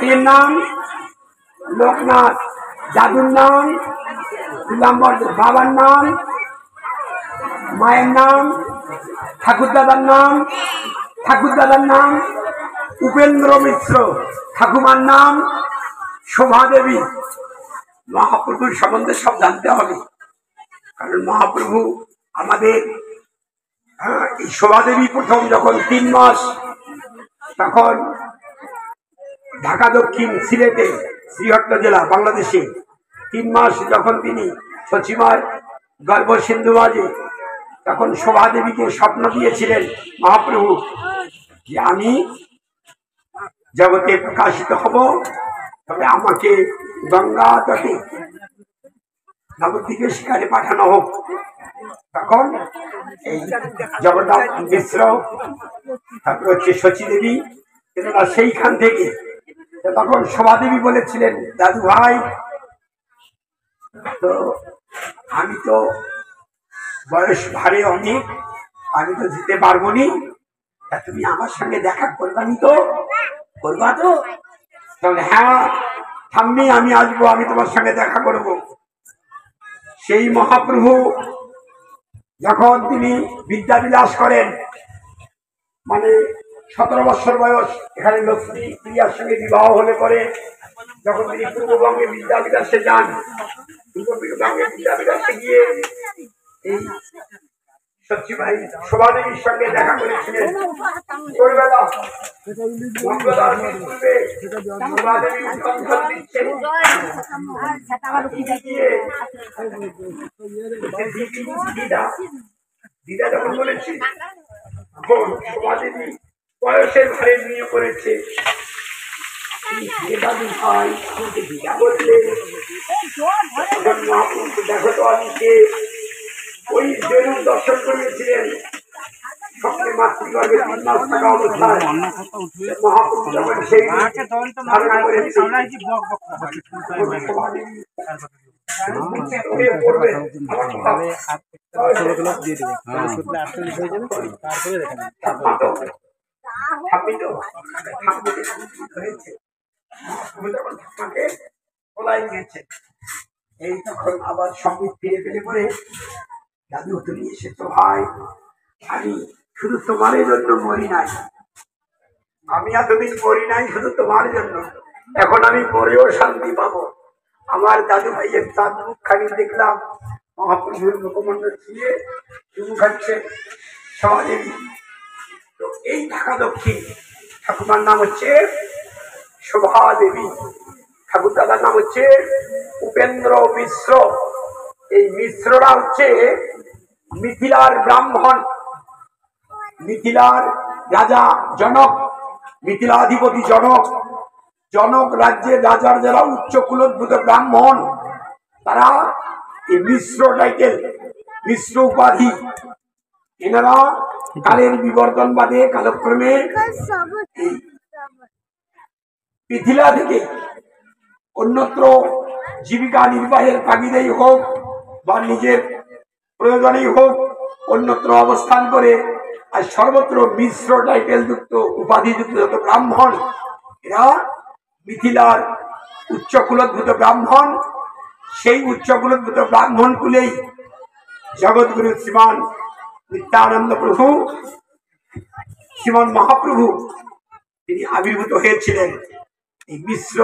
স্বামীর নাম লোকনাথ, দাদুর নাম বাবার নাম, মায়ের নাম ঠাকুরদাদার নাম উপেন্দ্র মিশ্র, ঠাকুমার নাম শোভা দেবী। মহাপ্রভুর সম্বন্ধে সব জানতে হবে, কারণ মহাপ্রভু আমাদের এই শোভা দেবী প্রথম যখন 3 মাস, তখন ঢাকা দক্ষিণ সিলেটে শ্রীহট্ট জেলা বাংলাদেশে 3 মাস যখন তিনি সচিমার গর্ভ সিন্ধু মাঝে, তখন শোভা দেবীকে স্বপ্ন দিয়েছিলেন মহাপ্রভু যে আমি জগতে প্রকাশিত হব, তবে আমাকে গঙ্গা তটে নবদ্বীপের শিকারে পাঠানো হোক। তখন এই জগন্নাথ মিশ্র, তারপর হচ্ছে শচী দেবী, এনারা সেইখান থেকে, তখন শোভা দেবী বলেছিলেন দাদু ভাই, তো আমি তো বয়স ভারে অনেক, আমি তো যেতে পারবো নি, তুমি আমার সঙ্গে দেখা করবানি তো, করবা তো? তাহলে হ্যাঁ ঠাম্মি, আমি আসবো, আমি তোমার সঙ্গে দেখা করব। সেই মহাপ্রভু যখন তিনি বিদ্যা বিলাস করেন, মানে 17 বছর বয়স, এখানে লক্ষ্মী প্রিয়ার সঙ্গে বিবাহ হলে পরে যখন তিনি পূর্ববঙ্গে বিদ্যা বিলাসে যান, পূর্ববঙ্গে বিদ্যা বিলাসে গিয়ে এই সচিবাই শোভা দেবীর সঙ্গে দেখা করেছিলেন। দিদা যখন বলেছি, শোভা দেবী বয়সের ভারে নিয়ে করেছে, দিদা বললেন দেখো তো আমি কে। ওই জরুর দর্শন করিয়েছিলেন স্বপ্নে মাতৃগর্ভে 3 মাস থাকা অবস্থায়। মহাপ্রভু যখন সেই ধারণা করেছে, এই তখন আবার সঙ্গীত ফিরে পেলে পরে, দাদু তুমি এসেছো ভাই, আমি শুধু তোমার জন্য মরি নাই, আমি এতদিন মরি নাই শুধু তোমার জন্য, এখন আমি মরেও শান্তি পাবো। আমার দাদু ভাইয়ের তার মুখখানি দেখলাম, মহাপ্রভুর মুখমণ্ডল ছিঁড়ে চুমু খাচ্ছে শোভা দেবী। তো এই ঢাকা দক্ষিণ ঠাকুমার নাম হচ্ছে শোভা দেবী, ঠাকুর দাদার নাম হচ্ছে উপেন্দ্র মিশ্র। এই মিশ্ররা হচ্ছে মিথিলার ব্রাহ্মণ, মিথিলার রাজা জনক, মিথিলাধিপতি জনক, জনক রাজ্যের রাজার যারা উচ্চ কুলোদ্ভূত ব্রাহ্মণ, তারা এই মিশ্র টাইটেল, মিশ্র উপাধি, এনারা কালের বিবর্তন বাদে কালক্রমে মিথিলা থেকে অন্যত্র জীবিকা নির্বাহের তাগিদেই হোক বা নিজের প্রয়োজনেই হোক অন্যত্র অবস্থান করে আর সর্বত্র মিশ্র টাইটেল যুক্ত উপাধি যুক্ত যত ব্রাহ্মণ, এরা মিথিলার উচ্চ কুলোদ্ভূত ব্রাহ্মণ। সেই উচ্চ কুলোদ্ভূত ব্রাহ্মণ কুলেই জগৎগুরু শ্রীমান নিত্যানন্দ প্রভু, শ্রীমান মহাপ্রভু তিনি আবির্ভূত হয়েছিলেন। এই মিশ্র